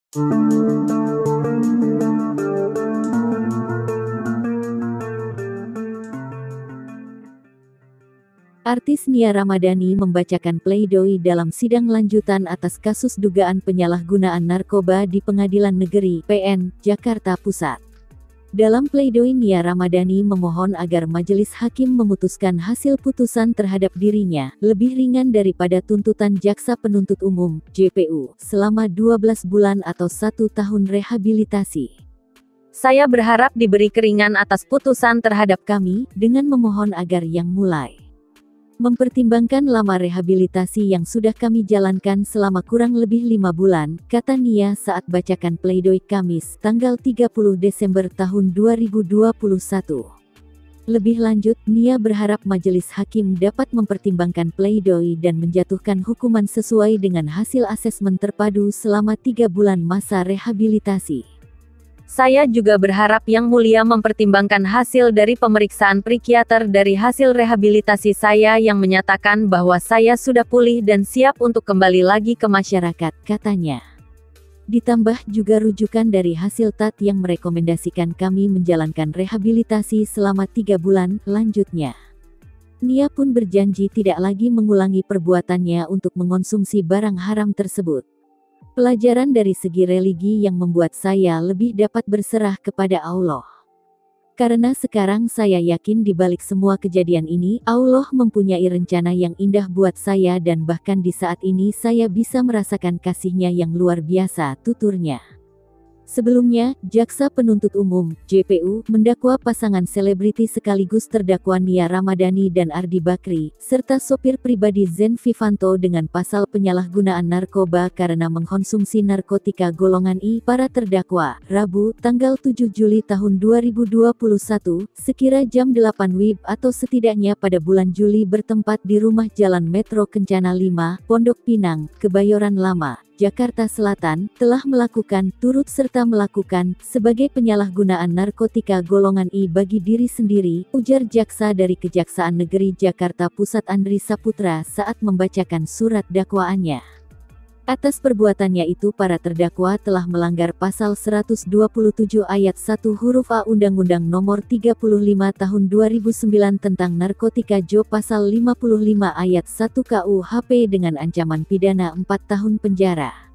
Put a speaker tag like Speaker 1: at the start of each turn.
Speaker 1: Artis Nia Ramadhani membacakan pledoi dalam sidang lanjutan atas kasus dugaan penyalahgunaan narkoba di Pengadilan Negeri PN, Jakarta Pusat. Dalam pledoi, Nia Ramadhani memohon agar majelis hakim memutuskan hasil putusan terhadap dirinya lebih ringan daripada tuntutan jaksa penuntut umum (JPU) selama 12 bulan atau 1 tahun rehabilitasi. Saya berharap diberi keringan atas putusan terhadap kami, dengan memohon agar yang mulai mempertimbangkan lama rehabilitasi yang sudah kami jalankan selama kurang lebih 5 bulan, kata Nia saat bacakan pledoi Kamis, tanggal 30 Desember tahun 2021. Lebih lanjut, Nia berharap majelis hakim dapat mempertimbangkan pledoi dan menjatuhkan hukuman sesuai dengan hasil asesmen terpadu selama 3 bulan masa rehabilitasi. Saya juga berharap Yang Mulia mempertimbangkan hasil dari pemeriksaan psikiater dari hasil rehabilitasi saya yang menyatakan bahwa saya sudah pulih dan siap untuk kembali lagi ke masyarakat, katanya. Ditambah juga rujukan dari hasil TAT yang merekomendasikan kami menjalankan rehabilitasi selama 3 bulan, lanjutnya. Nia pun berjanji tidak lagi mengulangi perbuatannya untuk mengonsumsi barang haram tersebut. Pelajaran dari segi religi yang membuat saya lebih dapat berserah kepada Allah. Karena sekarang saya yakin di balik semua kejadian ini, Allah mempunyai rencana yang indah buat saya dan bahkan di saat ini saya bisa merasakan kasih-Nya yang luar biasa, tuturnya. Sebelumnya, Jaksa Penuntut Umum (JPU) mendakwa pasangan selebriti sekaligus terdakwa Nia Ramadhani dan Ardi Bakri, serta sopir pribadi Zen Vivanto dengan pasal penyalahgunaan narkoba karena mengkonsumsi narkotika golongan I. Para terdakwa, Rabu, tanggal 7 Juli tahun 2021, sekira jam 8 WIB atau setidaknya pada bulan Juli bertempat di rumah Jalan Metro Kencana 5, Pondok Pinang, Kebayoran Lama, Jakarta Selatan, telah melakukan, turut serta melakukan, sebagai penyalahgunaan narkotika golongan I bagi diri sendiri, ujar jaksa dari Kejaksaan Negeri Jakarta Pusat Andri Saputra saat membacakan surat dakwaannya. Atas perbuatannya itu para terdakwa telah melanggar pasal 127 ayat 1 huruf A Undang-Undang Nomor 35 Tahun 2009 tentang Narkotika Jo pasal 55 ayat 1 KUHP dengan ancaman pidana 4 tahun penjara.